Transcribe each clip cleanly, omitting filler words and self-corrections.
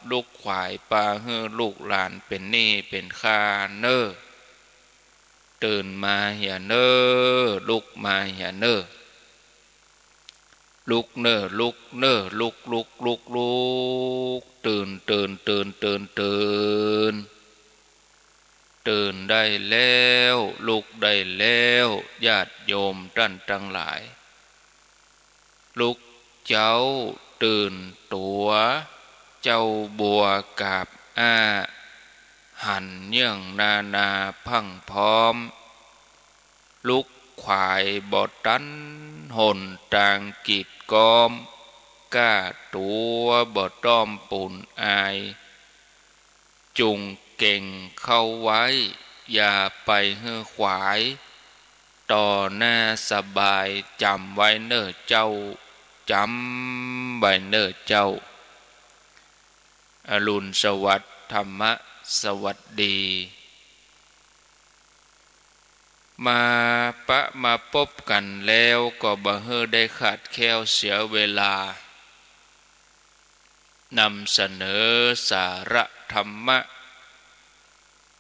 ลูกขวายปลาเฮือลูกหลานเป็นหนี้เป็นค่าเนอตื่นมาเหียเนอลุกมาเหียเนอลุกเนอลุกเนอลุกลุกลุกลุกตื่นตื่นตื่นตื่นตื่นตื่นได้แล้วลุกได้แล้วญาติโยมท่านทั้งหลายลุกเจ้าตื่นตัวเจ้าบัวกาบหันเยื่องนาพังพร้อมลุกขวายบอตันหนตางกีดกอมก้าตัวบอต้อมปุ่นอายจุงเก่งเข้าไว้อย่าไปเฮือขวายต่อหน้าสบายจำไว้เน้อเจ้าจำไว้เน้อเจ้าอรุณสวัสดิ์ธรรมสวัสดีมาพบกันแล้วก็บ่เฮอได้ขาดแคลวเสียเวลานำเสนอสาระธรรมะ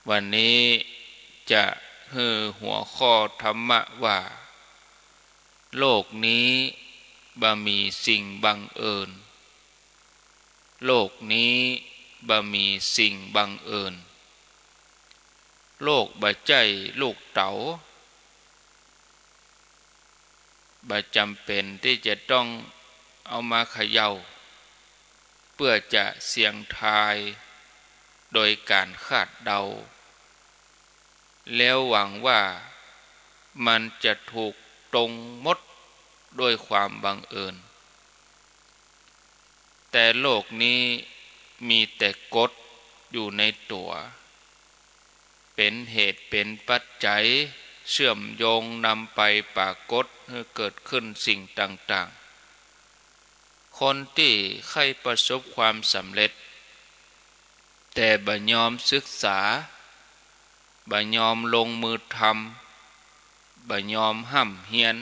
วันนี้จะเฮอหัวข้อธรรมะว่าโลกนี้บ่มีสิ่งบังเอิญโลกนี้บ่มีสิ่งบังเอิญโลกบ่ใจลูกเต๋าบ่จำเป็นที่จะต้องเอามาเขย่าเพื่อจะเสี่ยงทายโดยการคาดเดาแล้วหวังว่ามันจะถูกตรงหมดด้วยความบังเอิญแต่โลกนี้มีแต่กฎอยู่ในตัวเป็นเหตุเป็นปัจจัยเชื่อมโยงนำไปปรากฏให้เกิดขึ้นสิ่งต่างๆคนที่ใครประสบความสำเร็จแต่บ่ยอมศึกษาบ่ยอมลงมือทำบ่ยอมห้ำเฮียน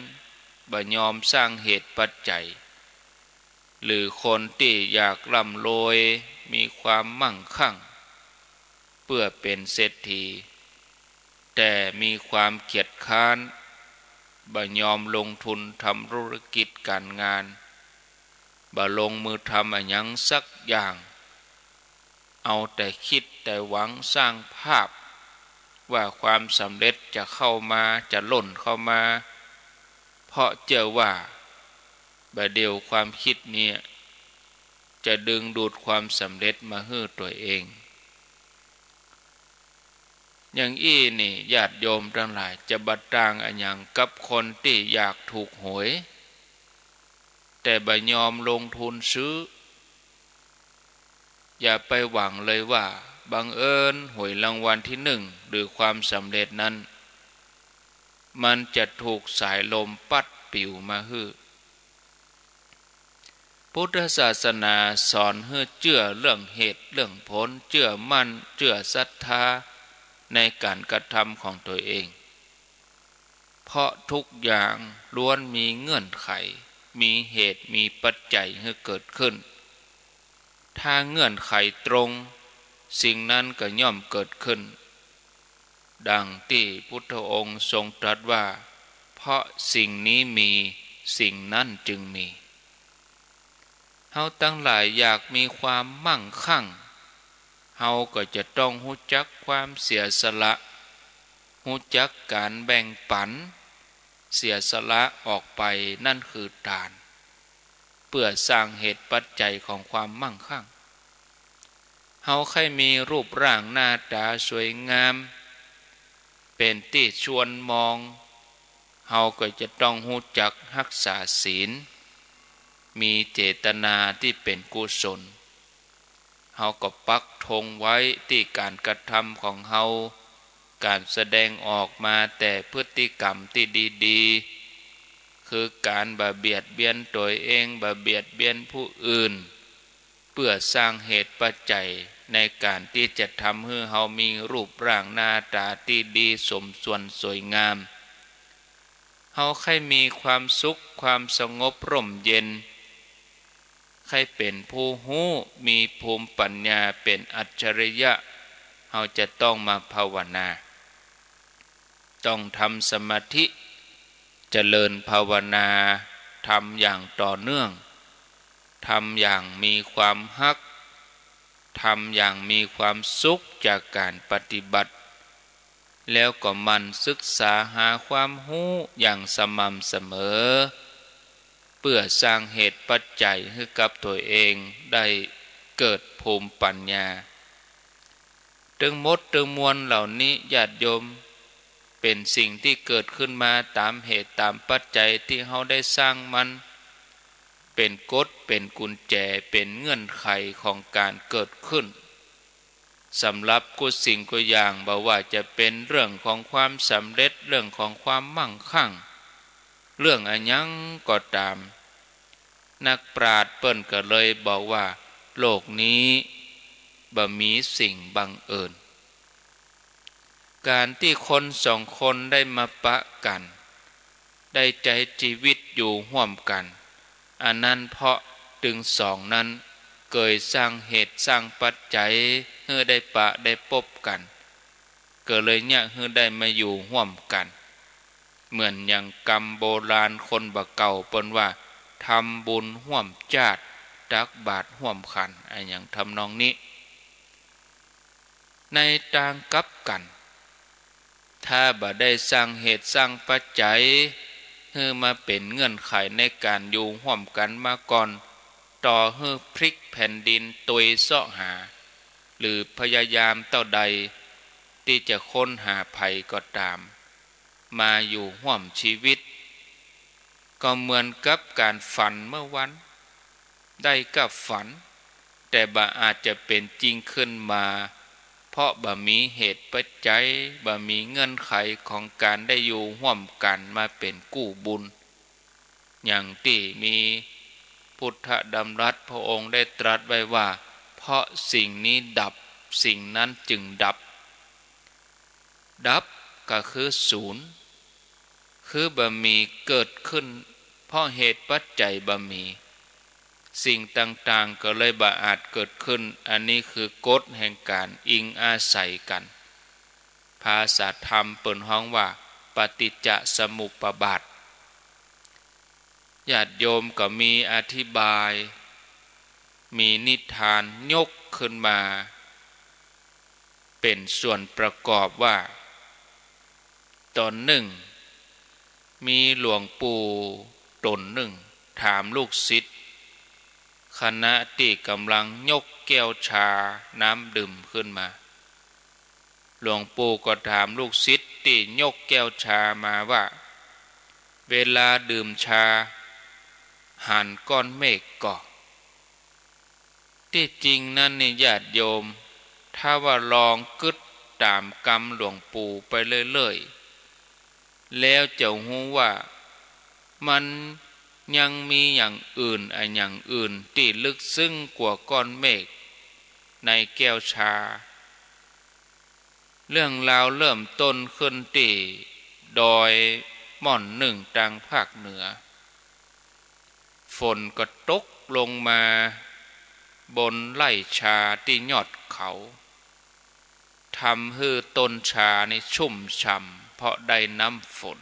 บ่ยอมสร้างเหตุปัจจัยหรือคนที่อยากร่ำรวยมีความมั่งคั่งเพื่อเป็นเศรษฐีแต่มีความเกียจคร้านบ่ยอมลงทุนทำธุรกิจการงานบ่ลงมือทำอะไรยังสักอย่างเอาแต่คิดแต่หวังสร้างภาพว่าความสำเร็จจะเข้ามาจะหล่นเข้ามาเพราะเจอว่าบ่เดียวความคิดนี้จะดึงดูดความสำเร็จมาให้ตัวเองอย่างนี่ญาติโยมทั้งหลายจะบัดต่างอันอย่างกับคนที่อยากถูกหวยแต่บ่ยอมลงทุนซื้ออย่าไปหวังเลยว่าบังเอิญหวยรางวัลที่หนึ่งหรือความสำเร็จนั้นมันจะถูกสายลมปัดปิวมาฮื้อพุทธศาสนาสอนให้เชื่อเรื่องเหตุเรื่องผลเชื่อมั่นเชื่อศรัทธาในการกระทำของตัวเองเพราะทุกอย่างล้วนมีเงื่อนไขมีเหตุมีปัจจัยให้เกิดขึ้นถ้าเงื่อนไขตรงสิ่งนั้นก็ย่อมเกิดขึ้นดังที่พุทธองค์ทรงตรัสว่าเพราะสิ่งนี้มีสิ่งนั้นจึงมีเฮาทั้งหลายอยากมีความมั่งคั่งเฮาก็จะต้องรู้จักความเสียสละรู้จักการแบ่งปันเสียสละออกไปนั่นคือทานเพื่อสร้างเหตุปัจจัยของความมั่งคั่งเฮาใครมีรูปร่างหน้าตาสวยงามเป็นที่ชวนมองเฮาก็จะต้องรู้จักรักษาศีลมีเจตนาที่เป็นกุศลเฮาก็ปักธงไว้ที่การกระทำของเฮาการแสดงออกมาแต่พฤติกรรมที่ดีๆคือการบ่เบียดเบียนตัวเองบ่เบียดเบียนผู้อื่นเพื่อสร้างเหตุปัจจัยในการที่จะทำให้เฮามีรูปร่างหน้าตาที่ดีสมส่วนสวยงามเฮาให้มีความสุขความสงบร่มเย็น ใครเป็นผู้ฮู้มีภูมิปัญญาเป็นอัจฉริยะเราจะต้องมาภาวนาต้องทำสมาธิเจริญภาวนาทำอย่างต่อเนื่องทำอย่างมีความฮักทำอย่างมีความสุขจากการปฏิบัติแล้วก็มันศึกษาหาความรู้อย่างสม่ำเสมอเพื่อสร้างเหตุปัจจัยให้กับตัวเองได้เกิดภูมิปัญญาตึงมดตึงมวลเหล่านี้ญาติโยมเป็นสิ่งที่เกิดขึ้นมาตามเหตุตามปัจจัยที่เราได้สร้างมันเป็นกฎเป็นกุญแจเป็นเงื่อนไขของการเกิดขึ้นสำหรับกุสิ่งกุอย่างบอกว่าจะเป็นเรื่องของความสำเร็จเรื่องของความมั่งคั่งเรื่องอันยังก็ตามนักปราชญ์เปิ้นก็เลยบอกว่าโลกนี้บ่มีสิ่งบังเอิญการที่คนสองคนได้มาปะกันได้ใจชีวิตอยู่ร่วมกันอันนั้นเพราะถึงสองนั้นเกิดสร้างเหตุสร้างปัจจัยให้ได้ปะได้พบกันเกิดเลยเนี่ยให้ได้มาอยู่ร่วมกันเหมือนอย่างกรรมโบราณคนบะเก่าเปิ้นว่าทำบุญร่วมญาติตักบาตรร่วมขันอันอย่างทำนองนี้ในทางกลับกันถ้าบ่ได้สร้างเหตุสร้างปัจจัยให้มาเป็นเงื่อนไขในการอยู่ร่วมกันมาก่อนต่อให้พลิกแผ่นดินตุยเสาะหาหรือพยายามเท่าใดที่จะค้นหาภัยก็ตามมาอยู่ร่วมชีวิตก็เหมือนกับการฝันเมื่อวันได้กับฝันแต่บ่อาจจะเป็นจริงขึ้นมาเพราะบ่มีเหตุปัจจัยบ่มีเงื่อนไขของการได้อยู่ร่วมกันมาเป็นกู้บุญอย่างที่มีพุทธดำรัสพระองค์ได้ตรัสไว้ว่าเพราะสิ่งนี้ดับสิ่งนั้นจึงดับก็คือศูนย์คือบ่มีเกิดขึ้นเพราะเหตุปัจจัยบ่มีสิ่งต่างๆก็เลยบ่อาจเกิดขึ้นอันนี้คือกฎแห่งการอิงอาศัยกันภาษาธรรมเปิ้นฮ้องว่าปฏิจจสมุปบาทญาติโยมก็มีอธิบายมีนิทานยกขึ้นมาเป็นส่วนประกอบว่าตอนหนึ่งมีหลวงปู่ตนหนึ่งถามลูกศิษย์ขณะที่กำลังยกแก้วชาน้ำดื่มขึ้นมาหลวงปู่ก็ถามลูกศิษย์ที่ยกแก้วชามาว่าเวลาดื่มชาหันก้อนเมฆก่อที่จริงนั่นนี่ญาติโยมถ้าว่าลองกึดตามกรรมหลวงปู่ไปเรื่อยๆแล้วจะรู้ว่ามันยังมีอย่างอื่นอย่างอื่นที่ลึกซึ้งกว่าก้อนเมฆในแก้วชาเรื่องราวเริ่มต้นขึ้นที่ดอยม่อนหนึ่งทางภาคเหนือฝนก็ตกลงมาบนไร่ชาที่ยอดเขาทำให้ต้นชาในชุ่มฉ่ำเพราะได้น้ำฝน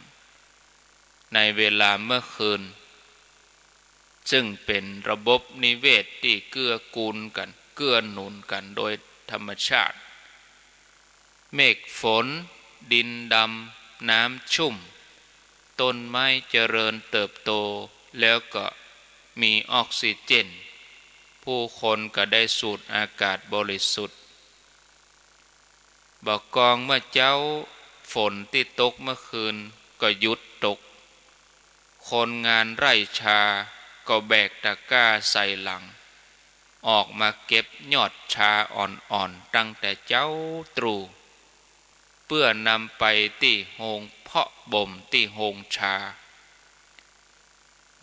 ในเวลาเมื่อคืนซึ่งเป็นระบบนิเวศที่เกื้อกูลกันเกื้อหนุนกันโดยธรรมชาติเมฆฝนดินดำน้ำชุ่มต้นไม้เจริญเติบโตแล้วก็มีออกซิเจนผู้คนก็ได้สูดอากาศบริสุทธิ์บอกกองเมื่อเจ้าฝนที่ตกเมื่อคืนก็หยุดตกคนงานไร่ชาก็แบกตะกร้าใส่หลังออกมาเก็บยอดชาอ่อนๆตั้งแต่เจ้าตรู่เพื่อนำไปที่โฮงเพาะบ่มที่โฮงชา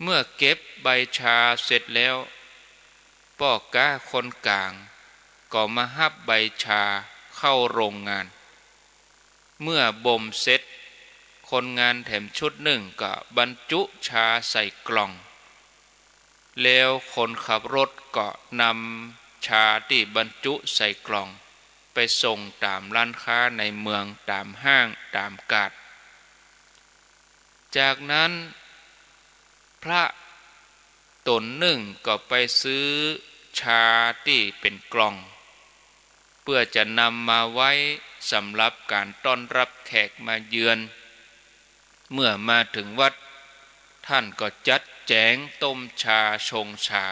เมื่อเก็บใบชาเสร็จแล้วพ่อก้าคนกลางก็มาหับใบชาเข้าโรงงานเมื่อบ่มเสร็จคนงานแถมชุดหนึ่งก็บรรจุชาใส่กล่อง แล้วคนขับรถก็นำชาที่บรรจุใส่กล่องไปส่งตามร้านค้าในเมืองตามห้างตามกาดจากนั้นพระตนหนึ่งก็ไปซื้อชาที่เป็นกล่องเพื่อจะนำมาไว้สำหรับการต้อนรับแขกมาเยือนเมื่อมาถึงวัดท่านก็จัดแจงต้มชาชงชา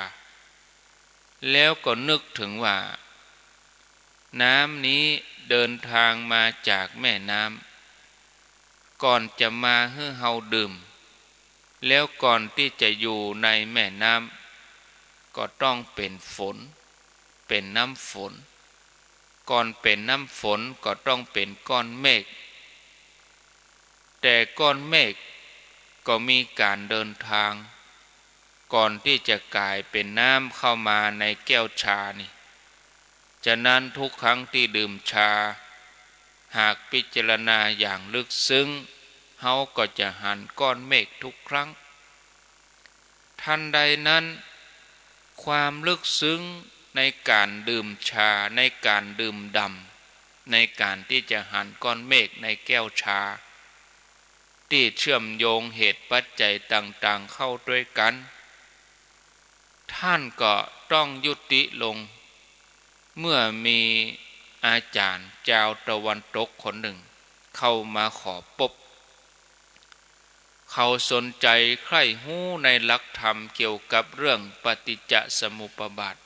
แล้วก็นึกถึงว่าน้ำนี้เดินทางมาจากแม่น้ำก่อนจะมาให้เฮาดื่มแล้วก่อนที่จะอยู่ในแม่น้ำก็ต้องเป็นฝนเป็นน้ำฝนก่อนเป็นน้ำฝนก็ต้องเป็นก้อนเมฆแต่ก้อนเมฆก็มีการเดินทางก่อนที่จะกลายเป็นน้ำเข้ามาในแก้วชานี่ฉะนั้นทุกครั้งที่ดื่มชาหากพิจารณาอย่างลึกซึ้งเฮาก็จะหันก้อนเมฆทุกครั้งทันใดนั้นความลึกซึ้งในการดื่มชาในการดื่มด่ำในการที่จะหันก้อนเมฆในแก้วชาที่เชื่อมโยงเหตุปัจจัยต่างๆเข้าด้วยกันท่านก็ต้องยุติลงเมื่อมีอาจารย์ชาวตะวันตกคนหนึ่งเข้ามาขอพบเขาสนใจใคร่หู้ในหลักธรรมเกี่ยวกับเรื่องปฏิจจสมุปบาท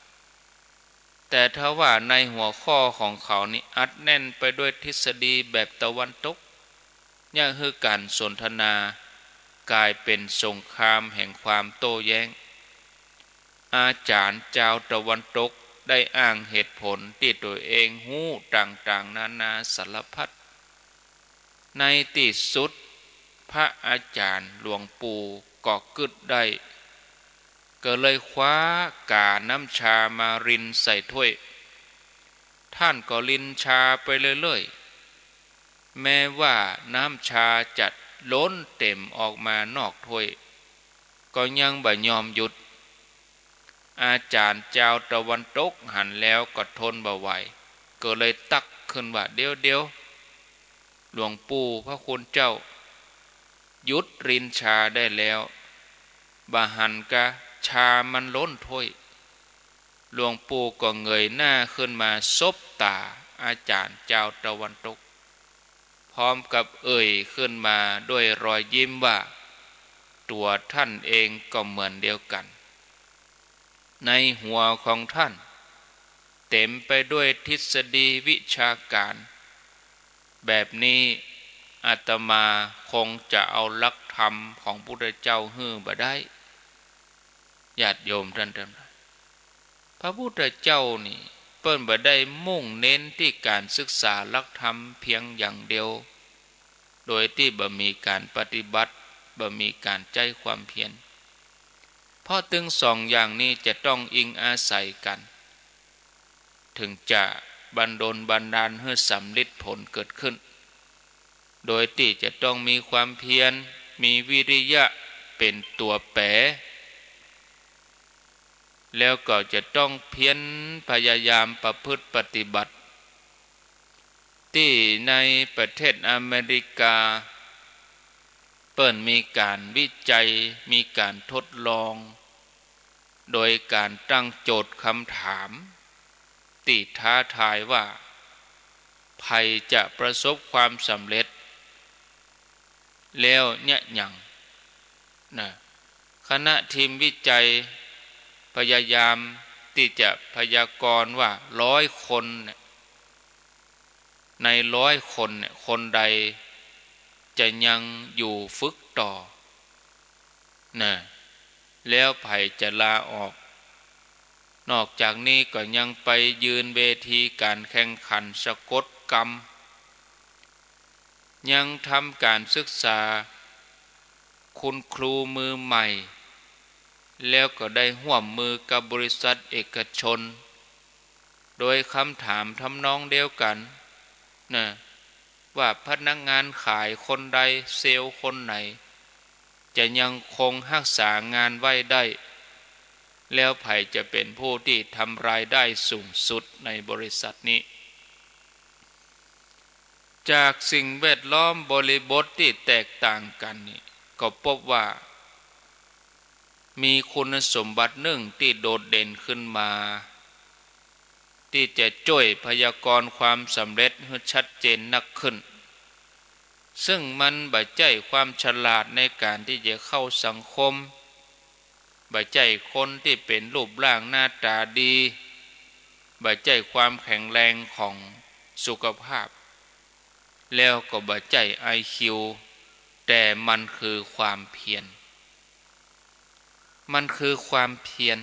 แต่ถ้าว่าในหัวข้อของเขานี่อัดแน่นไปด้วยทฤษฎีแบบตะวันตกนี่คือการสนทนากลายเป็นสงครามแห่งความโต้แย้งอาจารย์ชาวตะวันตกได้อ้างเหตุผลที่ตัวเองหู้ต่างๆนานาสารพัดในที่สุดพระอาจารย์หลวงปู่ก็กึดได้ก็เลยคว้ากาน้ำชามารินใส่ถ้วยท่านก็รินชาไปเรื่อยๆแม้ว่าน้ำชาจะล้นเต็มออกมานอกถ้วยก็ยังบ่ยอมหยุดอาจารย์ชาวตะวันตกหันแล้วก็ทนบ่ไหวก็เลยตักขึ้นว่าเดี๋ยวหลวงปู่พระคุณเจ้าหยุดรินชาได้แล้วบาหันกะชามันล้นถ้วยหลวงปู่ก็เงยหน้าขึ้นมาซบตาอาจารย์ชาวตะวันตกพร้อมกับเอ่ยขึ้นมาด้วยรอยยิ้มว่าตัวท่านเองก็เหมือนเดียวกันในหัวของท่านเต็มไปด้วยทฤษฎีวิชาการแบบนี้อาตมาคงจะเอาหลักธรรมของพระพุทธเจ้าฮื้อบ่ได้ญาติโยมท่านทั้งหลายพระพุทธเจ้านี่เปิ้นบ่ได้มุ่งเน้นที่การศึกษาหลักธรรมเพียงอย่างเดียวโดยที่บ่มีการปฏิบัติบ่มีการใจความเพียรเพราะถึงสองอย่างนี้จะต้องอิงอาศัยกันถึงจะบันดาลให้สำลิดผลเกิดขึ้นโดยที่จะต้องมีความเพียรมีวิริยะเป็นตัวแปรแล้วก็จะต้องเพียรพยายามประพฤติปฏิบัติที่ในประเทศอเมริกาเปิ้นมีการวิจัยมีการทดลองโดยการตั้งโจทย์คำถามที่ท้าทายว่าใครจะประสบความสำเร็จแล้วเนี่ยอย่างนะคณะทีมวิจัยพยายามที่จะพยากรณ์ว่า100 คนใน100 คนคนใดจะยังอยู่ฝึกต่อนะแล้วไผจะลาออกนอกจากนี้ก็ยังไปยืนเวทีการแข่งขันสะกดกรรมยังทำการศึกษาคุณครูมือใหม่แล้วก็ได้ร่วมมือกับบริษัทเอกชนโดยคำถามทำนองเดียวกันนะว่าพนักงานขายคนใดเซลล์คนไหนจะยังคงรักษางานไว้ได้ แล้วไผจะเป็นผู้ที่ทำรายได้สูงสุดในบริษัทนี้จากสิ่งแวดล้อมบริบทที่แตกต่างกันนี่ก็พบว่ามีคุณสมบัติหนึ่งที่โดดเด่นขึ้นมาที่จะช่วยพยากรณ์ความสำเร็จให้ชัดเจนนักขึ้นซึ่งมันบ่ใช่ความฉลาดในการที่จะเข้าสังคมบ่ใช่คนที่เป็นรูปร่างหน้าตาดีบ่ใช่ความแข็งแรงของสุขภาพแล้วก็บ่ใช่ IQ แต่มันคือความเพียรมันคือความเพียร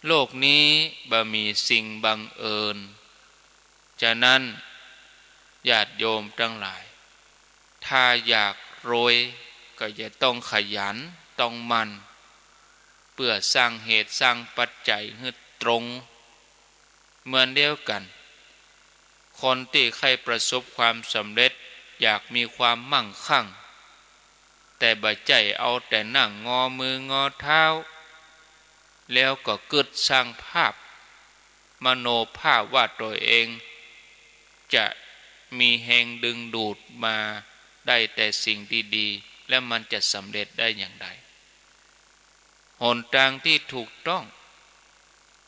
โลกนี้บ่มีสิ่งบังเอิญฉะนั้นญาติโยมทั้งหลายถ้าอยากรวยก็จะต้องขยันต้องมั่นเพื่อสร้างเหตุสร้างปัจจัยให้ตรงเหมือนเดียวกันคนที่ใครประสบความสำเร็จอยากมีความมั่งคั่งแต่บ่ใจเอาแต่นั่งงอมืองอเท้าแล้วก็กึดสร้างภาพมโนภาพว่าตัวเองจะมีแหงดึงดูดมาได้แต่สิ่งดีๆและมันจะสำเร็จได้อย่างไรหนทางที่ถูกต้อง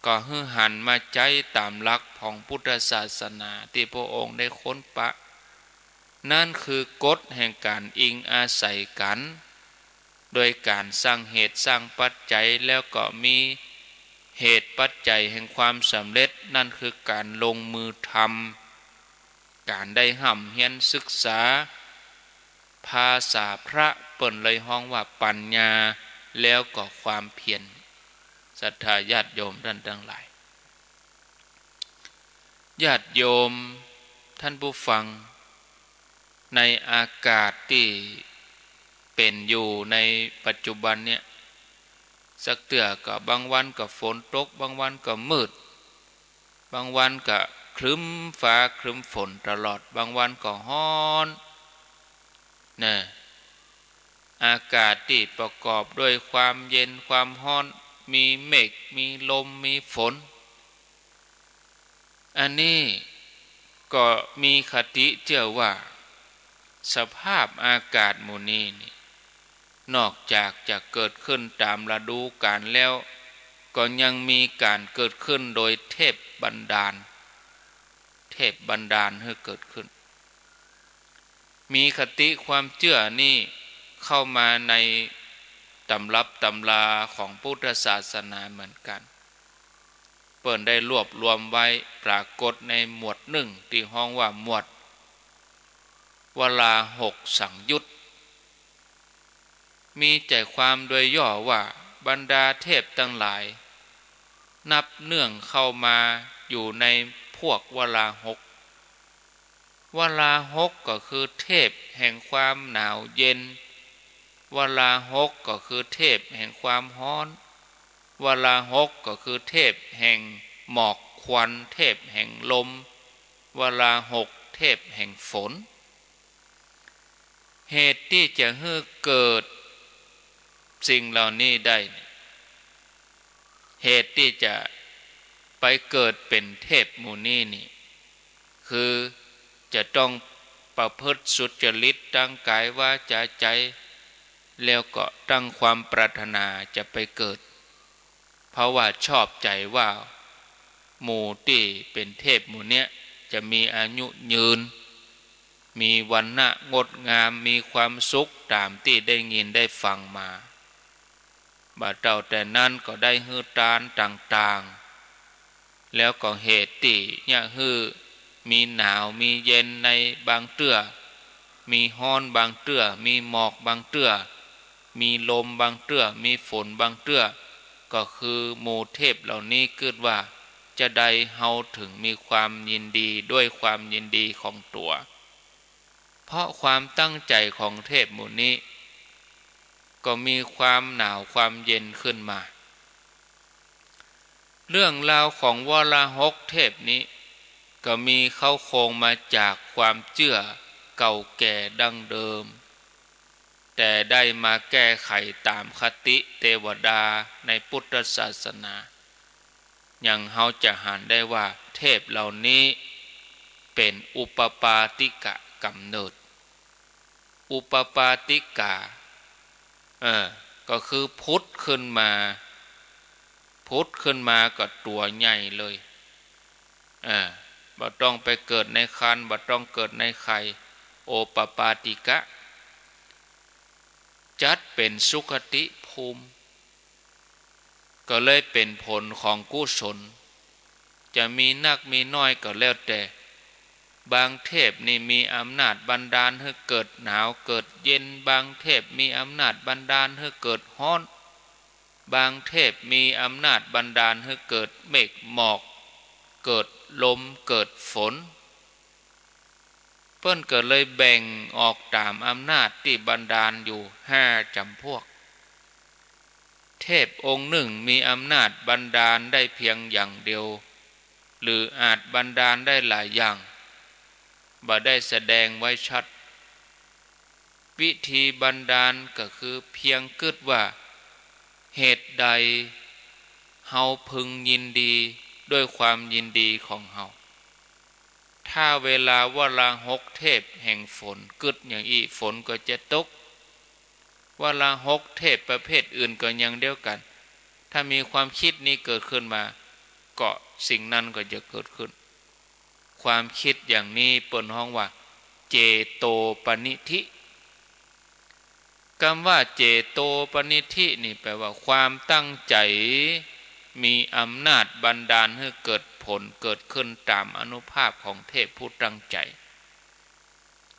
ก็ให้หันมาใจตามหลักของพุทธศาสนาที่พระองค์ได้ค้นปะนั่นคือกฎแห่งการอิงอาศัยกันโดยการสร้างเหตุสร้างปัจจัยแล้วก็มีเหตุปัจจัยแห่งความสำเร็จนั่นคือการลงมือทำการได้ห่ำเฮียนศึกษาภาษาพระเปิ่นเลยห้องว่าปัญญาแล้วก็ความเพียรศรัทธาญาติโยมท่านทั้งหลายญาติโยมท่านผู้ฟังในอากาศที่เป็นอยู่ในปัจจุบันเนี่ยสักเตื้อก็บางวันก็ฝนตกบางวันก็มืดบางวันก็ครึ้มฟ้าครึ้มฝนตลอดบางวันก็ร้อนนะอากาศที่ประกอบด้วยความเย็นความร้อนมีเมฆมีลมมีฝนอันนี้ก็มีคติเชื่อว่าสภาพอากาศหมู่นี้นี่นอกจากจะเกิดขึ้นตามฤดูกาลแล้วก็ยังมีการเกิดขึ้นโดยเทพบันดาลให้เกิดขึ้นมีคติความเชื่อนี่เข้ามาในตำรับตำราของพุทธศาสนาเหมือนกันเปิ่นได้รวบรวมไว้ปรากฏในหมวดหนึ่งที่ห้องว่าหมวดวลาหกสังยุตมีใจความโดยย่อว่าบรรดาเทพทั้งหลายนับเนื่องเข้ามาอยู่ในพวกวลาหกวลาหกก็คือเทพแห่งความหนาวเย็นวลาหกก็คือเทพแห่งความร้อนวลาหกก็คือเทพแห่งหมอกควันเทพแห่งลมวลาหกเทพแห่งฝนเหตุที่จะให้เกิดสิ่งเหล่านี้ได้เหตุที่จะไปเกิดเป็นเทพหมู่นี้นี่คือจะต้องประพฤติสุจริตตั้งกายวาจาใจแล้วก็ตั้งความปรารถนาจะไปเกิดเพราะว่าชอบใจว่าหมู่ที่เป็นเทพหมู่เนี้ยจะมีอายุยืนมีวรรณะงดงามมีความสุขตามที่ได้ยินได้ฟังมาบาดเจ้าแต่นั้นก็ได้ฮือตานต่างๆแล้วก็เหตุที่เนี่ยฮือมีหนาวมีเย็นในบางเตื้อมีฮ้อนบางเตื้อมีหมอกบางเตื้อมีลมบางเตื้อมีฝนบางเตื้อก็คือหมู่เทพเหล่านี้เกิดว่าจะได้เฮาถึงมีความยินดีด้วยความยินดีของตัวเพราะความตั้งใจของเทพหมู่นี้ก็มีความหนาวความเย็นขึ้นมาเรื่องราวของวรหกเทพนี้ก็มีเข้าโครงมาจากความเชื่อเก่าแก่ดั้งเดิมแ แต่ได้มาแก้ไขตามคติเทวดาในพุทธศาสนาอย่างเฮาจะหันได้ว่าเทพเหล่านี้เป็นอุปปาติกะกำเนิดอุปปาติกาก็คือพุทธขึ้นมาก็ตัวใหญ่เลยบ่ต้องไปเกิดในครรภ์บ่ต้องเกิดในไข่โอปปาติกะจัดเป็นสุคติภูมิก็เลยเป็นผลของกุศลจะมีนักมีน้อยก็แล้วแต่บางเทพนี่มีอำนาจบันดาลให้เกิดหนาวเกิดเย็นบางเทพมีอำนาจบันดาลให้เกิดร้อนบางเทพมีอำนาจบันดาลให้เกิดเมฆหมอกเกิดลมเกิดฝนเพิ่นก็เลยแบ่งออกตามอำนาจที่บันดาลอยู่5จำพวกเทพองค์หนึ่งมีอำนาจบันดาลได้เพียงอย่างเดียวหรืออาจบันดาลได้หลายอย่างบ่ได้แสดงไว้ชัดวิธีบันดาลก็คือเพียงกึดว่าเหตุใดเฮาพึงยินดีด้วยความยินดีของเฮาถ้าเวลาวลาหกเทพแห่งฝนกึดอย่างอีฝนก็จะตกวลาหกเทพประเภทอื่นก็อย่างเดียวกันถ้ามีความคิดนี้เกิดขึ้นมาก็สิ่งนั้นก็จะเกิดขึ้นความคิดอย่างนี้เปิ้นฮ้องว่าเจโตปนิธิคำว่าเจโตปนิธินี่แปลว่าความตั้งใจมีอำนาจบันดาลให้เกิดผลเกิดขึ้นตามอานุภาพของเทพผู้ตั้งใจ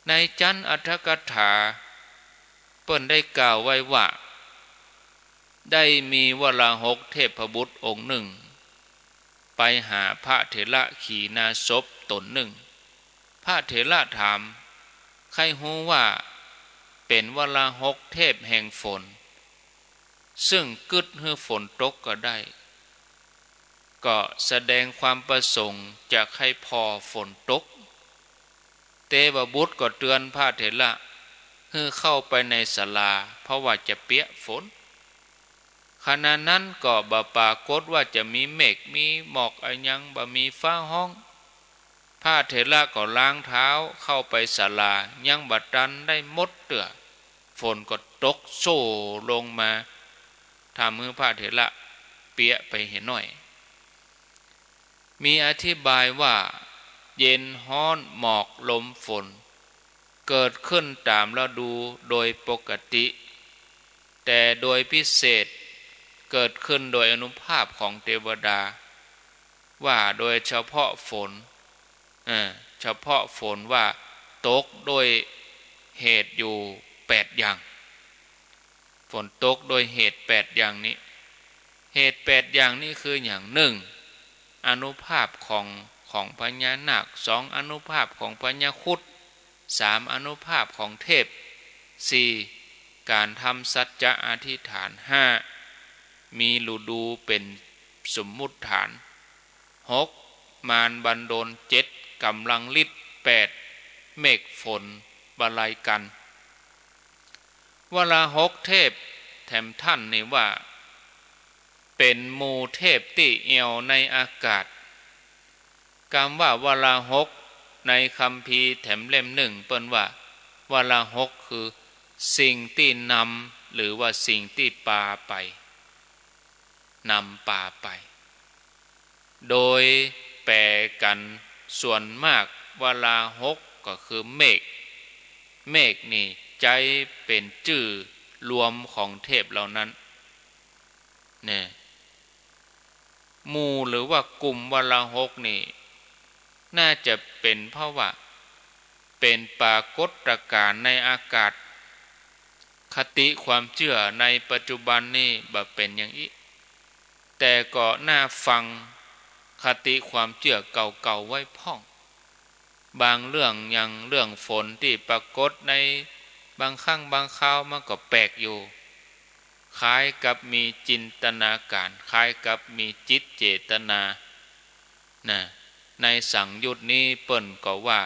ในจันอัฏฐกถาเปิ้นได้กล่าวไว้ว่าได้มีวลาหกเทพบุตรองค์หนึ่งไปหาพระเถระขีณาสพตนหนึ่งพระเถระถามใครฮู้ว่าเป็นวลาหกเทพแห่งฝนซึ่งกึดให้ฝนตกก็ได้ก็แสดงความประสงค์จะให้พอฝนตกเทวบุตรก็เตือนพระเถระให้เข้าไปในศาลาเพราะว่าจะเปียกฝนขณะนั้นก็บ่ปรากฏว่าจะมีเมฆมีหมอกอะไรยังบ่มีฟ้าห้องพระเถระก็ล้างเท้าเข้าไปศาลายังบ่ทันได้หมดเตื้อฝนก็ตกโซ่ลงมาทำให้พระเถระเปียกไปเห็นหน่อยมีอธิบายว่าเย็นฮ้อนหมอกลมฝนเกิดขึ้นตามฤดูโดยปกติแต่โดยพิเศษเกิดขึ้นโดยอนุภาพของเทวดาว่าโดยเฉพาะฝนเฉพาะฝนว่าตกโดยเหตุอยู่8อย่างฝนตกโดยเหตุ8อย่างนี้เหตุ8อย่างนี้คืออย่าง1อนุภาพของพญานาค2อนุภาพของพญาครุฑ3อนุภาพของเทพ4การทำสัจจะอธิษฐาน5มีฤดูเป็นสมมุติฐาน6มารบันดล7กำลังฤทธิ์8เมฆฝนบาลัยกันวลาหกเทพแถมท่านนี่ว่าเป็นหมู่เทพที่เอียวในอากาศคำว่าวลาหกในคัมภีร์แถมเล่ม1เปิ้นว่าวลาหกคือสิ่งที่นำหรือว่าสิ่งที่ปาไปนำป่าไปโดยแปลกันส่วนมากวลาหกก็คือเมฆนี่ใจเป็นชื่อรวมของเทพเหล่านั้นเนี่ยหมู่หรือว่ากลุ่มวลาหกนี่น่าจะเป็นเพราะว่าเป็นปรากฏการณ์ในอากาศคติความเชื่อในปัจจุบันนี่บ่เป็นอย่างนี้แต่ก็น่าฟังคติความเชื่อเก่าๆไว้พ่องบางเรื่องอย่างเรื่องฝนที่ปรากฏในบางครั้งบางคราวมันก็แปลกอยู่คล้ายกับมีจินตนาการคล้ายกับมีจิตเจตนาในสังยุตนี้เปิ้นก็ว่า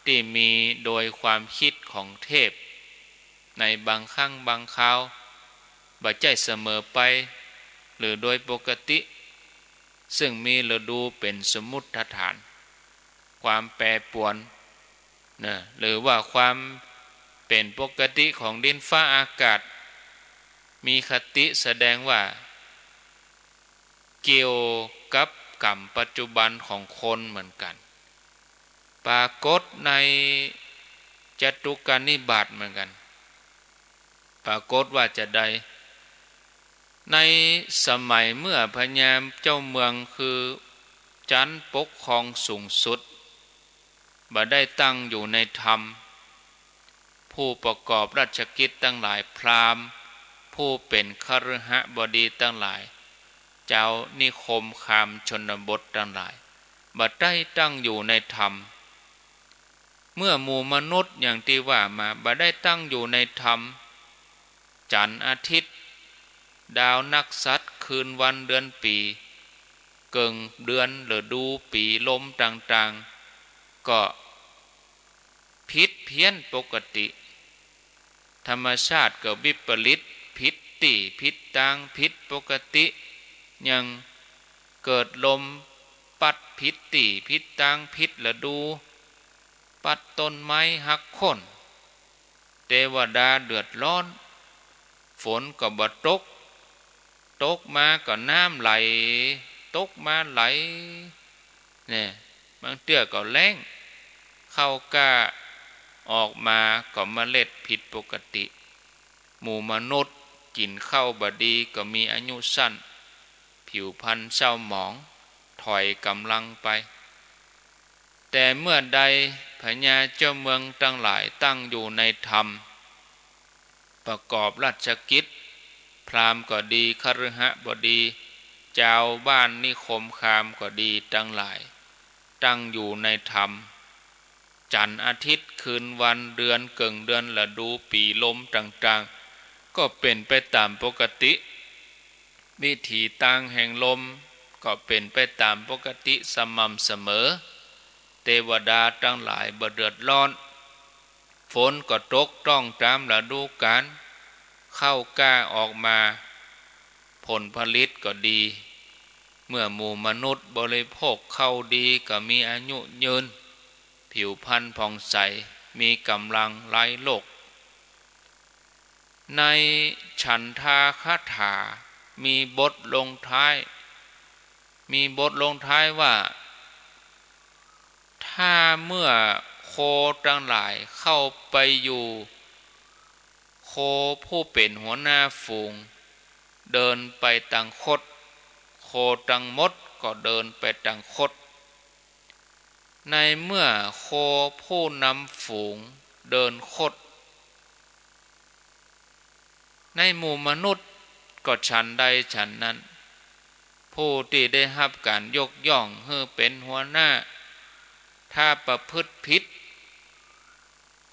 ที่มีโดยความคิดของเทพ ในบางครั้งบางคราวบ่ใจเสมอไปหรือโดยปกติซึ่งมีฤดูเป็นสมมุติฐานความแปรปรวนนะหรือว่าความเป็นปกติของดินฟ้าอากาศมีคติแสดงว่าเกี่ยวกับกรรมปัจจุบันของคนเหมือนกันปรากฏในจตุกานิบาตเหมือนกันปรากฏว่าจะได้ในสมัยเมื่อพญาเจ้าเมืองคือจันทร์ปกครองสูงสุดบ่ได้ตั้งอยู่ในธรรมผู้ประกอบราชกิจตั้งหลายพราหมณ์ผู้เป็นคฤหบดีตั้งหลายเจ้านิคมคามชนบททั้งหลายบ่ได้ตั้งอยู่ในธรรมเมื่อหมู่มนุษย์อย่างที่ว่ามาบ่ได้ตั้งอยู่ในธรรมจันทร์อาทิตย์ดาวนักษัตริย์คืนวันเดือนปีเกิงเดือนฤดูปีลมต่างๆก็ผิดเพี้ยนปกติธรรมชาติก็วิปริตผิดติผิดต่างผิดปกติยังเกิดลมปัดผิดติผิดต่างผิดฤดูปัดต้นไม้หักโค่นเทวดาเดือดร้อนฝนก็บ่ตกมาก็น้ำไหลตกมาไหลเนี่ยบางเตื้อก็แล้งเข้ากล้าออกมาก็เมล็ดผิดปกติหมู่มนุษย์กินข้าวบดีก็มีอายุสั้นผิวพรรณเศร้าหมองถอยกำลังไปแต่เมื่อใดพญาเจ้าเมืองทั้งหลายตั้งอยู่ในธรรมประกอบราชกิจพราหมณ์ก็ดีคฤหบดีเจ้าบ้านนิคมคามก็ดีทั้งหลายตั้งอยู่ในธรรมจันทร์อาทิตย์คืนวันเดือนเกิงเดือนฤดูปีลมต่างๆก็เป็นไปตามปกติวิถีตั้งแห่งลมก็เป็นไปตามปกติสม่ำเสมอเทวดาทั้งหลายบ่เดือดร้อนฝนก็ตกต้องตามฤดูกาลข้าวกล้าออกมาผลผลิตก็ดีเมื่อหมู่มนุษย์บริโภคข้าวดีก็มีอายุยืนผิวพรรณผ่องใสมีกำลังไร้โรคในฉันทาคาถามีบทลงท้ายว่าถ้าเมื่อโคทั้งหลายเข้าไปอยู่โคผู้เป็นหัวหน้าฝูงเดินไปต่างคดโคทั้งหมดก็เดินไปต่างคดในเมื่อโคผู้นำฝูงเดินคดในหมู่มนุษย์ก็ฉันใดฉันนั้นผู้ที่ได้รับการยกย่องให้เป็นหัวหน้าถ้าประพฤติผิด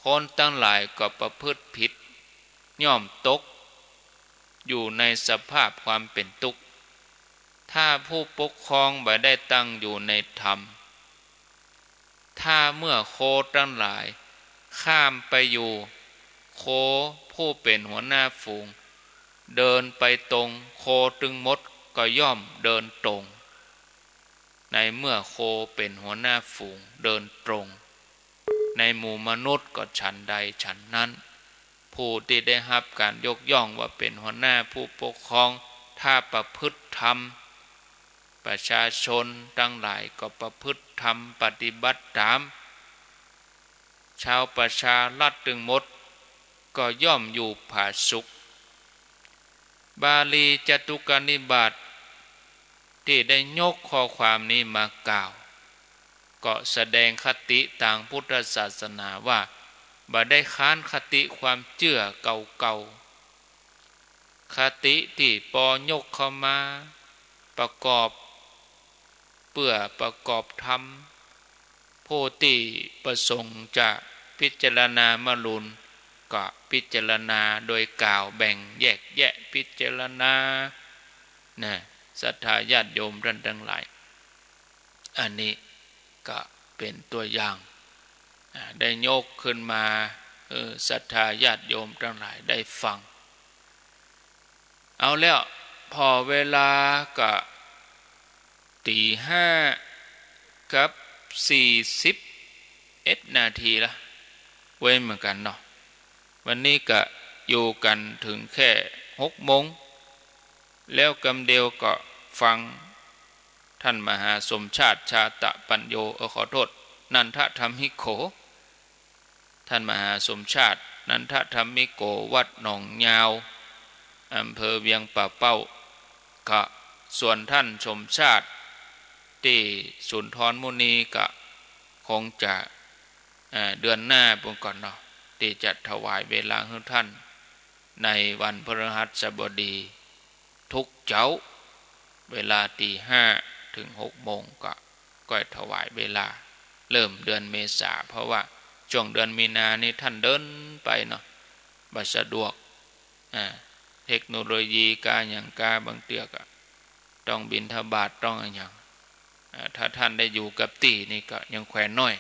คนทั้งหลายก็ประพฤติผิดย่อมตกอยู่ในสภาพความเป็นทุกข์ถ้าผู้ปกครองบ่ได้ตั้งอยู่ในธรรมถ้าเมื่อโคทั้งหลายข้ามไปอยู่โคผู้เป็นหัวหน้าฝูงเดินไปตรงโคตึงมดก็ย่อมเดินตรงในเมื่อโคเป็นหัวหน้าฝูงเดินตรงในหมู่มนุษย์ก็ฉันใดฉันนั้นผู้ที่ได้รับการยกย่องว่าเป็นหัวหน้าผู้ปกครองถ้าประพฤติธรรมประชาชนทั้งหลายก็ประพฤติธรรมปฏิบัติตามชาวประชารัฐตึงหมดก็ย่อมอยู่ผาสุขบาลีจตุกานิบาตที่ได้ยกข้อความนี้มากล่าวก็แสดงคติทางพุทธศาสนาว่าบ่ได้ค้านคติความเชื่อเก่าๆคติที่ปอยกเข้ามาประกอบเพื่อประกอบธรรมผู้ที่ประสงค์จะพิจารณามรุนก็พิจารณาโดยกล่าวแบ่งแยกแยะพิจารณาศรัทธาญาติโยมท่านทั้งหลายอันนี้ก็เป็นตัวอย่างได้ยกขึ้นมา ศรัทธาญาติโยมทั้งหลายได้ฟังเอาแล้วพอเวลาก็5:41 นาทีละเว้นเหมือนกันเนาะวันนี้ก็อยู่กันถึงแค่6 โมงแล้วกำเดียวก็ฟังท่านมหาสมชาติชาตะปัญโยขอโทษนันทธรรมิโกท่านมหาสมชาตินันทธรรมิโกวัดหนองยาวอำเภอเวียงป่าเป้าก็ส่วนท่านสมชาติที่สุนทรมุนีก็คงจะเดือนหน้าปุ่นก่อนเนาะที่จะถวายเวลาให้ท่านในวันพฤหัสบดีทุกเจ้าเวลา5 ถึง 6 โมงก็ถวายเวลาเริ่มเดือนเมษาเพราะว่าช่วงเดือนมีนานี่ท่านเดินไปเนาะบ่สะดวกเทคโนโลยีกาอย่างกาบางเตียก็ต้องบิณฑบาตต้องอย่างถ้าท่านได้อยู่กับที่นี่ก็ยังแขวนน้อย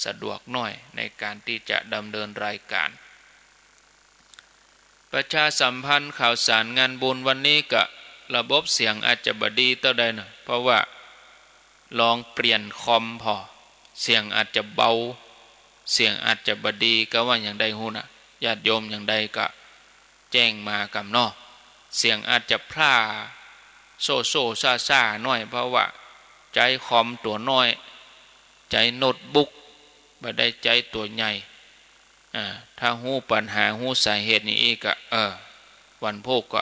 สะดวกน้อยในการที่จะดำเนินรายการประชาสัมพันธ์ข่าวสารงานบุญวันนี้ก็ระบบเสียงอาจจะบดีเท่าใดนะเพราะว่าลองเปลี่ยนคอมพอเสียงอาจจะเบาเสียงอาจจะบดีก็ว่าอย่างใดหูนะญาติโยมอย่างใดก็แจ้งมากำนอเสียงอาจจะพร่าโซ่ซ่าน้อยเพราะว่าใจคอมตัวน้อยใจโน้ตบุ๊กบ่ได้ใจตัวใหญ่ถ้าหูปัญหาหูสาเหตุนี้อีกวันพวกก็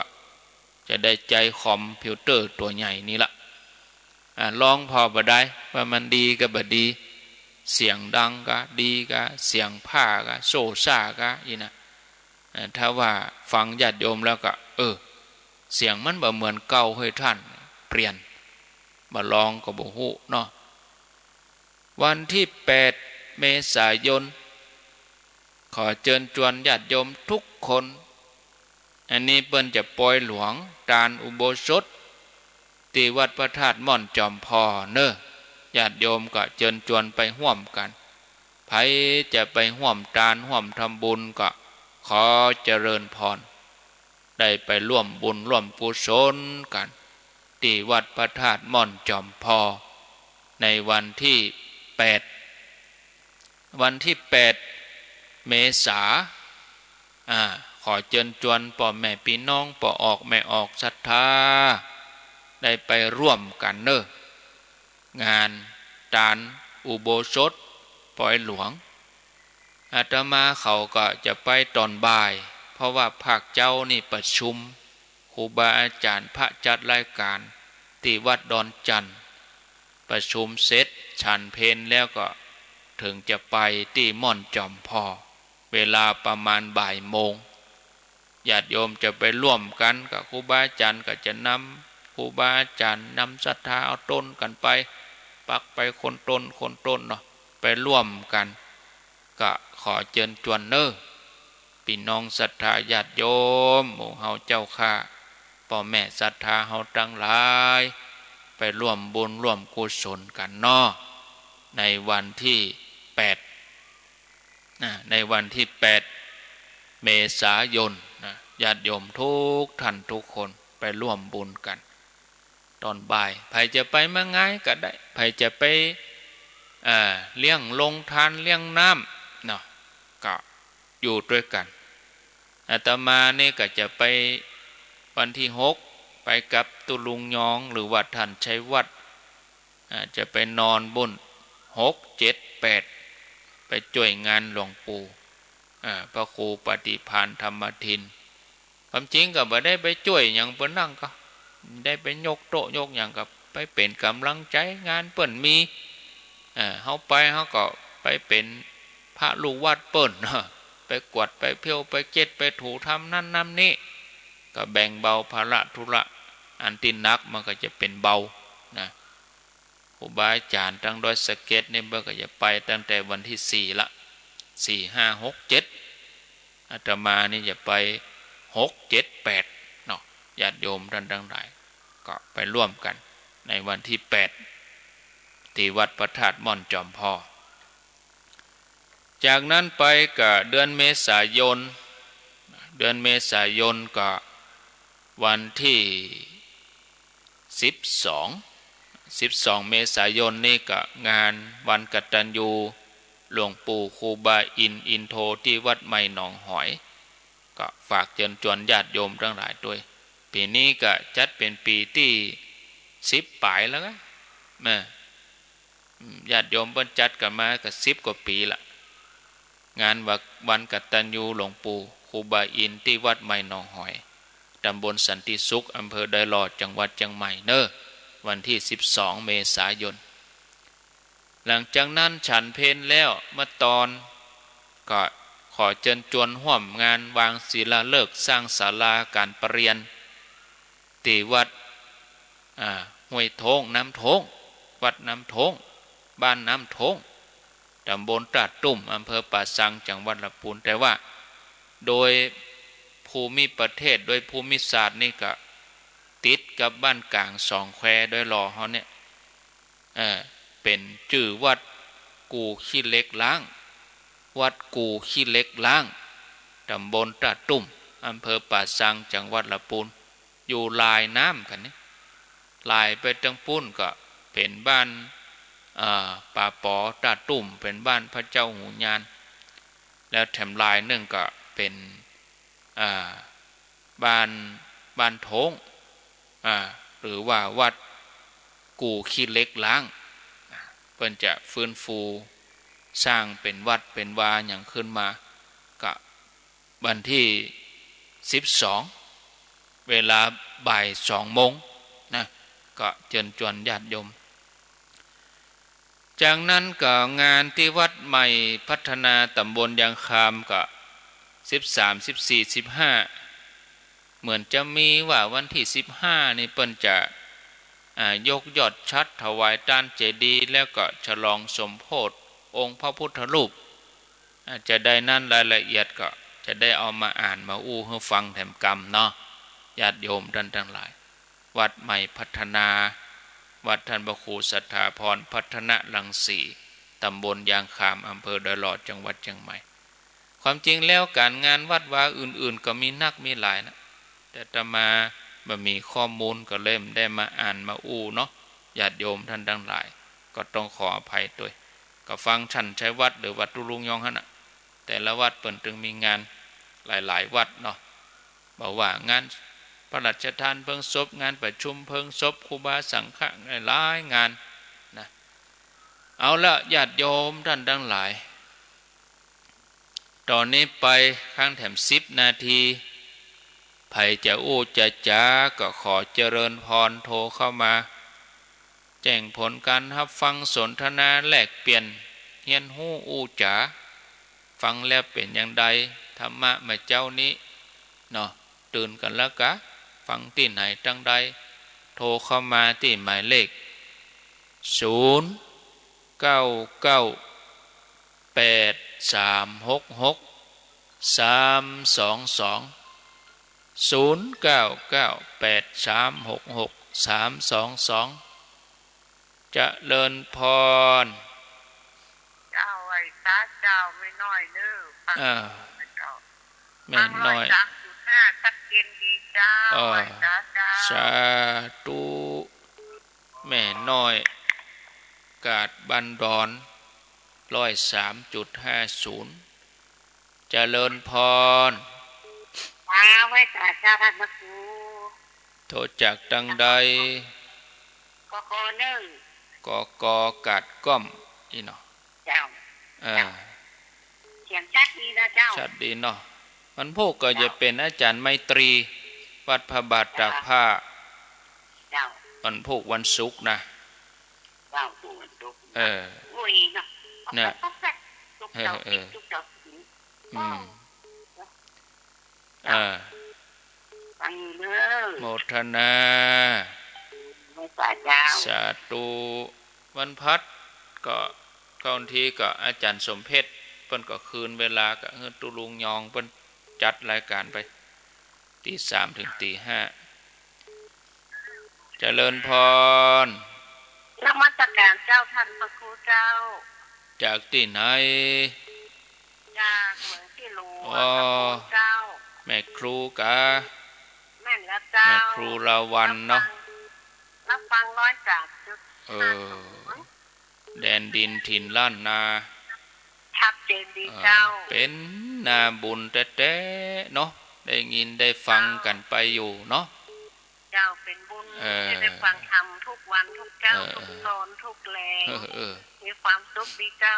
จะได้ใจคอมพิวเตอร์ตัวใหญ่นี่ละลองพอบ่ได้ว่ามันดีก็บ่ดีเสียงดังก็ดีก็เสียงผ้าก็โซ่ซ่าก็อีนะถ้าว่าฟังญาติโยมแล้วก็เสียงมันบ่เหมือนเก่าให้ท่านเปลี่ยนมาลองก็บ่ฮู้เนาะวันที่8 เมษายนขอเชิญชวนญาติโยมทุกคนอันนี้เปิ้นจะปล่อยหลวงตาลอุโบสถที่วัดพระธาตุม่อนจอมพอเน้อญาติโยมก็เชิญชวนไปร่วมกันไผจะไปร่วมตาลร่วมทำบุญก็ขอเจริญพรได้ไปร่วมบุญร่วมกุศลกันที่วัดพระธาตุม่อนจอมพอในวันที่8เมษาขอเชิญชวนพ่อแม่พี่น้องพ่อออกแม่ออกศรัทธาได้ไปร่วมกันเน้องานตาลอุโบสถปล่อยหลวงอาตมาเขาก็จะไปตอนบ่ายเพราะว่าภาคเจ้านี่ประชุมครูบาอาจารย์พระจัดรายการที่วัดดอนจันทร์ประชุมเสร็จฉันเพลแล้วก็ถึงจะไปที่ม่อนจอมพอเวลาประมาณบ่ายโมงญาติโยมจะไปร่วมกันกับครูบาอาจารย์ก็จะนำครูบาอาจารย์นำศรัทธาเอาต้นกันไปปักไปคนต้นเนาะไปร่วมกันก็ขอเชิญชวนเน้อพี่น้องศรัทธาญาติโยมหมู่เฮาเจ้าข้าพ่อแม่ศรัทธาเฮาทั้งหลายไปร่วมบุญร่วมกุศลกันเนาะในวันที่ในวันที่8 เมษายนญาติโยมทุกท่านทุกคนไปร่วมบุญกันตอนบ่ายใครจะไปมาง่ายก็ได้ใครจะไปเลี้ยงลงทานเลี้ยงน้ำเนาะก็อยู่ด้วยกันอาตมานี่ก็จะไปวันที่6ไปกับตุลุงยองหรือว่าท่านชัยวัฒน์จะไปนอนบน6 7 8ไปช่วยงานหลวงปู่พระครูปฏิภาณธรรมทินความจริงก็บ่ได้ไปช่วยอย่างเปิ้นนั่งก็ได้ไปยกโต๊ะยกอย่างกับไปเป็นกำลังใจงานเปิ้นมีเฮาไปเฮาก็ไปเป็นพระลูกวัดเปิ้นไปกวดไปเพี้ยวไปเจ็ดไปถูทำนั่นนำนี่ก็แบ่งเบาภาระธุระอันที่หนักมันก็จะเป็นเบานะครูบาอาจารย์ตั้งดอยสะเก็ดนี่เบิ่งก็จะไปตั้งแต่วันที่4ละ4 5 6 7อาตมานี่จะไป6 7 8เนาะญาติโยมท่านทั้งหลายก็ไปร่วมกันในวันที่8ที่วัดพระธาตุม่อนจอมพอ จากนั้นไปก็เดือนเมษายนก็วันที่12เมษายนนี่ก็งานวันกตัญญูหลวงปู่ครูบาอินโทที่วัดใหม่หนองหอยก็ฝากเชิญชวนญาติโยมทั้งหลายด้วยปีนี้ก็จัดเป็นปีที่10ปลายแล้วก็ญาติโยมเพิ่นจัดกันมาก็10กว่าปีละงานวันกตัญญูหลวงปู่ครูบาอินที่วัดใหม่หนองหอยตำบลสันติสุขอำเภอดอยหลอดจังหวัดเชียงใหม่เนอะวันที่12เมษายนหลังจากนั้นฉันเพลแล้วเมื่อตอนก็ขอเชิญชวนร่วมงานวางศิลาฤกษ์สร้างศาลาการประเรียนที่วัดห้วยโถงน้ำโถงวัดน้ำโถงบ้านน้ำโถงตำบลตราดตุ่มอำเภอป่าซังจังหวัดลำพูนแต่ว่าโดยภูมิประเทศโดยภูมิศาสตร์นี่ก็ติดกับบ้านกลางสองแควโดยรอเขาเนี่ยเป็นชื่อวัดกูขี้เล็กล้างวัดกูขี้เล็กล้างตำบลตราดตุ่มอำเภอป่าซังจังหวัดลำพูนอยู่ลายน้ำกันนี่ลายไปจังปุ้นก็เป็นบ้านป่าปอตราดตุ่มเป็นบ้านพระเจ้าหูญานแล้วแถมลายหนึ่งก็เป็นบ้านโถงหรือว่าวัดกูขี้เล็กล้างเพิ่นจะฟื้นฟูสร้างเป็นวัดเป็นวาอย่างขึ้นมาก็วันที่12เวลาบ่าย2 โมงนะก็เชิญชวนญาติโยมจากนั้นก็งานที่วัดใหม่พัฒนาตำบลยางคามก็13 14 15เหมือนจะมีว่าวันที่15นี่เปิ้นจะยกยอดชัดถวายต้านเจดีย์แล้วก็ฉลองสมโภชองค์พระพุทธรูปจะได้นั่นรายละเอียดก็จะได้เอามาอ่านมาอู้ให้ฟังแถมกรรมเนาะญาติโยมท่านทั้งหลายวัดใหม่พัฒนาวัดท่านพระครูสัทธาพรพัฒนรังสีตำบลยางคามอำเภอดอยหลอดจังหวัดเชียงใหม่ความจริงแล้วการงานวัดวาอื่นๆก็มีนักมีหลายนะแต่อาตมาบ่มีข้อมูลก็เล่มได้มาอ่านมาอู้เนาะญาติโยมท่านทั้งหลายก็ต้องขออภัยด้วยก็ฟังฉันใช้วัดหรือวัดตุลุงยองหั่นน่ะแต่ละวัดเปิ่นจึงมีงานหลายๆวัดเนาะบอกว่างานพระราชทานเพลิงศพงานประชุมเพลิงศพครูบาสังฆะหลายงานนะเอาละญาติโยมท่านทั้งหลายตอนนี้ไปข้างแถม10 นาทีไผจะอู้จะจ้าก็ขอเจริญพรโทรเข้ามาแจ้งผลการรับฟังสนทนาแลกเปลี่ยนเฮียนหู้อู้จ๋าฟังแล้วเป็นอย่างใดธรรมะมาเจ้านี้เนาะตื่นกันแล้วกะฟังที่ไหนจังใดโทรเข้ามาที่หมายเลข0998366322 0998366322เจริญพรเจ้าไอ้ตาเจ้าไม่น้อยเด้อแม่น้อย3.5ตักเย็นดีเจ้าไอ้ตาเจ้าสาธุแม่น้อยกาดบันดอน103.50เจริญพรไว้ตาเจ้าท่านพระครูโทรจากดังใดกก1กกาดก้อมอีเนาะเจ้าเสียงชัดดีนะเจ้าชัดดีเนาะมันพวกก็จะเป็นอาจารย์ไมตรีวัดพระบาทตากผ้าวันพุธวันศุกร์นะวันศุกร์อุ้ยเนาะเนี่ยฟังเด้อโมทนาสาธุวันพัดก็บางทีก็อาจารย์สมเพชรเพิ่นก็คืนเวลาก็เฮือตุลุงยองเพิ่นจัดรายการไปตี 3 ถึงตี 5เจริญพรนมัสการเจ้าท่านพระครูเจ้าจากที่ไหน จากเมืองที่หลว อ๋ ง อ ลำพูนเจ้า แม่ครูกะ แม่นแล้วเจ้า แม่ครูลาวันเนาะ รับฟังเอ 103.50 อ แดนดินถิ่นล้านนา ชัดเจนดีเจ้า เป็นนาบุญแท้ๆเนาะได้ยินได้ฟังกันไปอยู่เนาะ เจ้าเป็นบุญที่ได้ฟังธรรมทุกวันทุกเจ้าทุกตอนทุกแรงมีความสุขดีเจ้า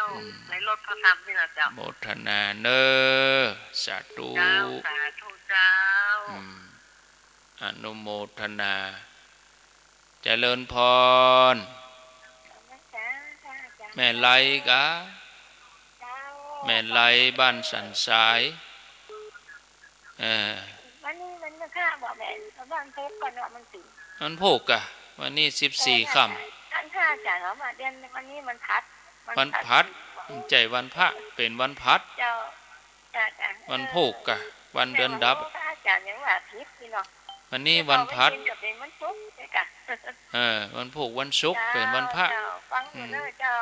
ในรถพระธรรมนี่แหละเจ้า โมทนาเนอสาธุ เจ้าสาธุเจ้า อนุโมทนาเจริญพร แม่ไลกะแม่ไลบ้านสันสายวันนี้มันไม่ค่าบอกแม่วันพุธก่อนว่ามันถึง มันผูกกะวันนี้14 ค่ำ ท่านข้าจ่ายเขามาเดือนวันนี้มันพัด วันพัดใจวันพระเป็นวันพัด เจ้า วันผูกกะวันเดือนดับ ข้าจ่ายยังว่าพิษพี่เนาะ วันนี้วันพัด กับเป็นวันศุกร์ใช่กะ วันผูกวันศุกร์เป็นวันพระ ฟังอยู่เนอะเจ้า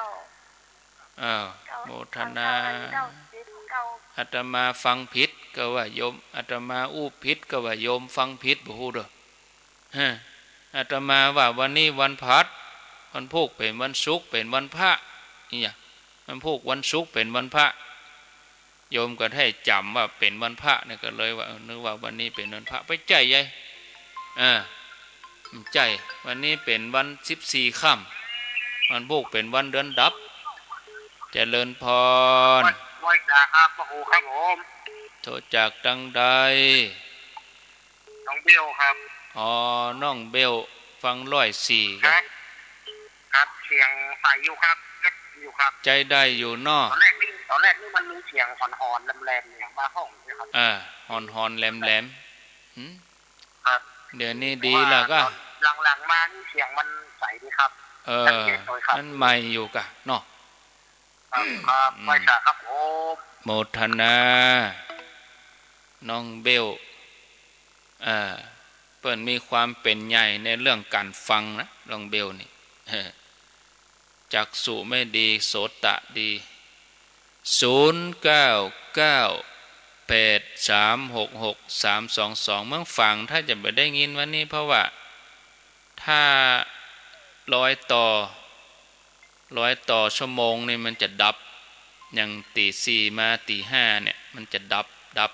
โมทนาอาตมาฟังผิดก็ว่าโยมอาตมาอู้ผิดก็ว่าโยมฟังผิดบ่ฮู้เด้ออาตมาว่าวันนี้วันพัดวันผูกเป็นวันศุกร์เป็นวันพระนี่อ่ะวันผูกวันศุกร์เป็นวันพระโยมก็ให้จำว่าเป็นวันพระเนี่ยก็เลยว่านึกว่าวันนี้เป็นวันพระไปใจใหญ่ใจวันนี้เป็นวัน14 ค่ำวันผูกเป็นวันเดือนดับเจริญพร ไว้จ้าครับพระครูครับผม โทรจากดังใด น้องเบี้ยวครับ อ๋อน้องเบลฟัง104 ครับครับเสียงใสอยู่ครับเก็บอยู่ครับ ใจได้อยู่นอ ตอนแรกนี่มันมีเสียงหอนๆแหลมๆเนี่ยมาห้องนี่ครับ หอนแหลมครับ เดี๋ยวนี้ดีแล้วก็ หลังๆมานี่เสียงมันใสดีครับมันใหม่อยู่กะเนาะ ครับไว้จ้าครับผม โมทนาน้องเบลเปิ่นมีความเป็นใหญ่ในเรื่องการฟังนะน้องเบลนี่จักษุไม่ดีโสตะดี0998366322เมื่อฟังถ้าจะไม่ได้ยินวันนี้เพราะว่าถ้า100 ต่อชั่วโมงนี่มันจะดับอย่างตี 4มาตี 5เนี่ยมันจะดับ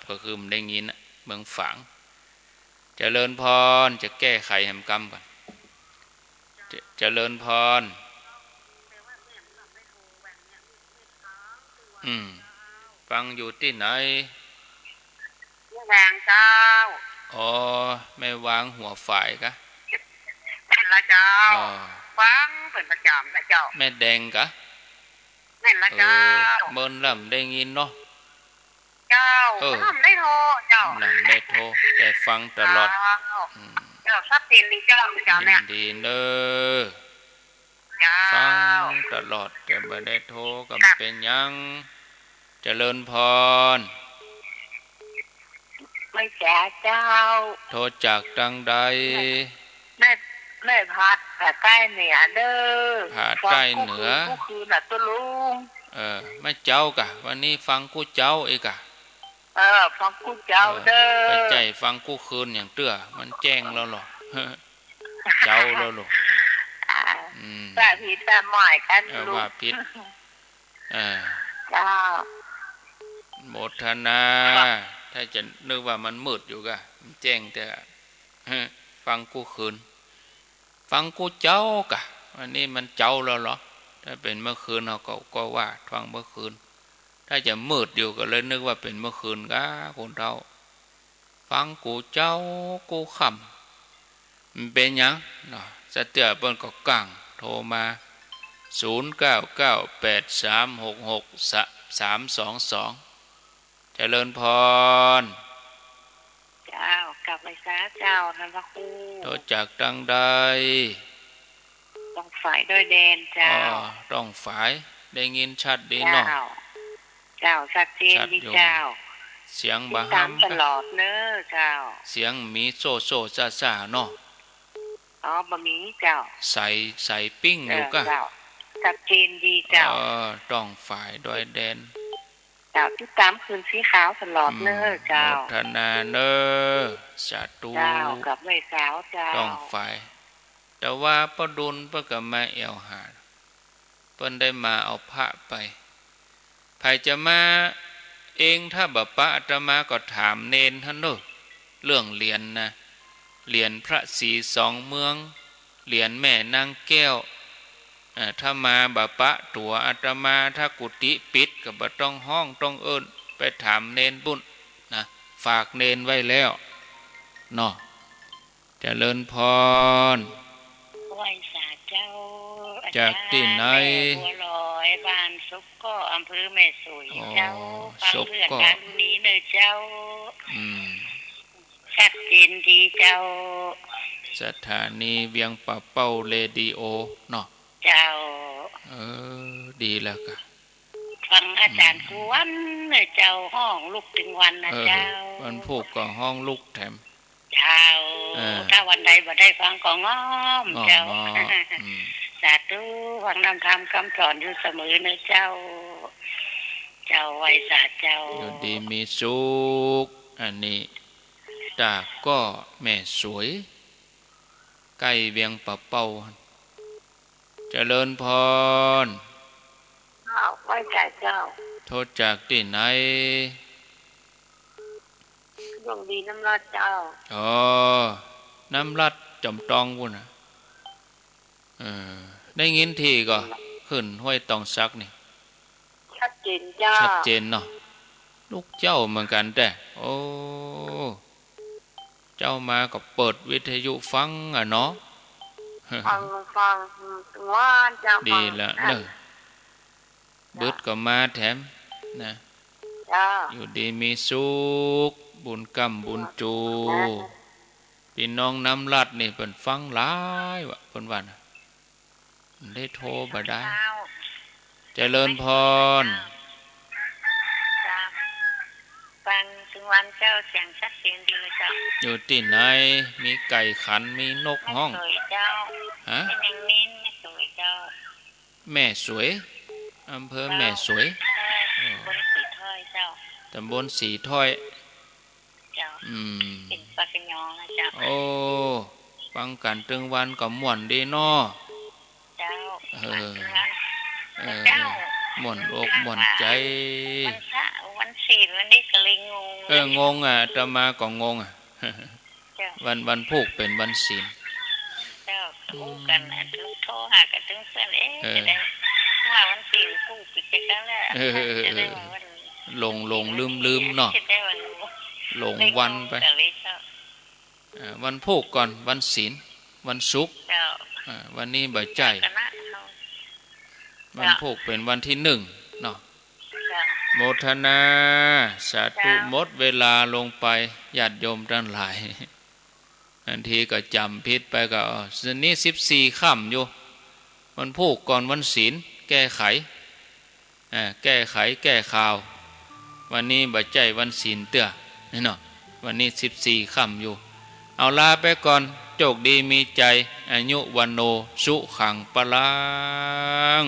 ก็คือมันได้ยินนะเมืองฝังเจริญพรจะแก้ไขแห่งกรรมก่อนเจริญพรฟังอยู่ที่ไหน แวงเจ้า อ๋อไม่วางหัวฝ่ายกะ เป็นละเจ้าฟังเป็นประจำนะเจ้า แม่แดงกะ แม่นละเจ้า เมินลำได้ยินเนาะ เจ้าทำได้โทรเจ้า ลำได้โทรแต่ฟังตลอด เจ้าชัดเจนดีเจ้าเนี่ย ดีเนอ เจ้า ฟังตลอดแต่ไม่ได้โทรกับเป็นยังเจริญพร ไม่แก่เจ้า โทรจากดังใด แม่พัดแต่ใกล้เหนือเด้อ ผาใต้เหนือ กูคือน่ะตัวลุง ไม่เจ้ากะวันนี้ฟังกูเจ้าอีกะ ฟังกูเจ้าเด้อ ไปใจฟังกูคืนอย่างเตื้อมันแจ้งแล้วหรอ เจ้าแล้วหรอ แต่ผิดแต่หมายกันลุง ว่าผิดเจ้า โมทนาถ้าจะนึกว่ามันมืดอยู่กะมันแจ้งแต่ฟังกูคืนฟังกูเจ้ากะวันนี้มันเจ้าแล้วหรอถ้าเป็นเมื่อคืนเราก็ว่าฟังเมื่อคืนถ้าจะมืดอยู่ก็เลยนึกว่าเป็นเมื่อคืนกะคนเราฟังกูเจ้ากูขำมันเป็นยังเนาะสเตียเปิ้นก็กังโทรมา0998366322เจริญพร เจ้ากลับไปซะเจ้าท่านพระครู โทรจากดังใด ต้องฝ่ายด้วยแดนเจ้า ต้องฝ่ายได้ยินชัดดีเนาะ เจ้าชัดเจนดีเจ้า เสียงบา ตา ฮั ม ม ตลอดเนอะเจ้า เสียงมีโซซาเนาะ บะหมี่เจ้า ใส่ปิ้งอยู่กะ เจ้าชัดเจนดีเจ้า ต้องฝ่ายด้วยแดน เ จ้าติดตามคืนสีขาวตลอดเนอะเจ้าโมทนาเนอสาธุเจ้ากับแม่สาวเจ้าต้องฝ่ายแต่ว่าป้าดุลเพิ่นก็มาเอวหาเพิ่นได้มาเอาพระไปใครจะมาเองถ้าบ่ปะอาตมาก็ถามเนนท่านเนอะเรื่องเหรียญนะเหรียญพระศรีสองเมืองเหรียญแม่นางแก้วถ้ามาบ่ปะตัวอาตมาถ้ากุฏิปิดก็บ่ต้องห้องต้องเอิ้นไปถามเนนบุญนะฝากเนนไว้แล้วเนาะเจริญพรไหว้สาเจ้าจากที่ไหนบัวลอยบ้านซุกก็อำเภอแม่สวยเจ้าฟังเรื่องการนี้เลยเจ้าชัดเจนดีเจ้าสถานีเวียงป่าเป้าเรดิโอเนาะเจ้าดีแล้วก็ฟังอาจารย์กวนเลยเจ้าห้องลูกถึงวันนะเจ้าวันพูกก็ห้องลูกแถมเจ้าถ้าวันใดบ่ได้ฟังก็ง้อมเจ้าสาธุฟังนำธรรมคำสอนอยู่เสมอนะเจ้าเจ้าไว้สาเจ้าอยู่ดีมีสุขอันนี้ตาก็แม่สวยใกล้เวียงป่าเป้าเจริญพรไว้ใจเจ้าโทษจากที่ไหนดวงดีน้ำรัดเจ้าน้ำรัดจำตองวุ่นนะได้ยินทีก็ขึ้นห้วยตองซักนี่ชัดเจนเจ้าชัดเจนเนาะลูกเจ้าเหมือนกันแต่โอ้เจ้ามาก็เปิดวิทยุฟังเนาะฟังว่านเจ้าดีละเนอะบึดก็มาแถมนะอยู่ดีมีสุขบุญกรรมบุญจูพี่น้องน้ำลัดนี่เพิ่นฟังหลายวะเพิ่นว่านะได้โทรบ่ได้เจริญพรฟังถึงวันเจ้าเสียงชัดเจนดีเลยเจ้าอยู่ที่ไหนมีไก่ขันมีนกห้องฮะแม่สวยอำเภอแม่สวยตำบลสีถ้อยเป็นปากยองนะเจ้าโอ้ฟังกันตึงวันก็ม่วนดีน้อเจ้าม่วนอกม่วนใจวันศีลวันนี้ก็เลยงงจะมาก็งงวันพูกเป็นวันศีลเจ้าคู่กันโทรหากันถึงเพื่อนจะได้ว่าวันศีลคู่ปิดกันแล้วจะได้วันลงลืมเนาะหลงวันไปวันพูกก่อนวันศีลวันศุกร์วันนี้บ่ใจวันพูกเป็นวันที่1เนาะโมทนาสาธุหมดเวลาลงไปญาติโยมทั้งหลายอันทีก็จำผิดไปก็นี้14ค่ำอยู่วันพูกก่อนวันศีลแก้ไขแก้ข่าววันนี้บ่ใจวันศีลเตื้อนี่เนาะวันนี้14ค่ำอยู่เอาลาไปก่อนโชคดีมีใจอายุวันโนสุขังปะลัง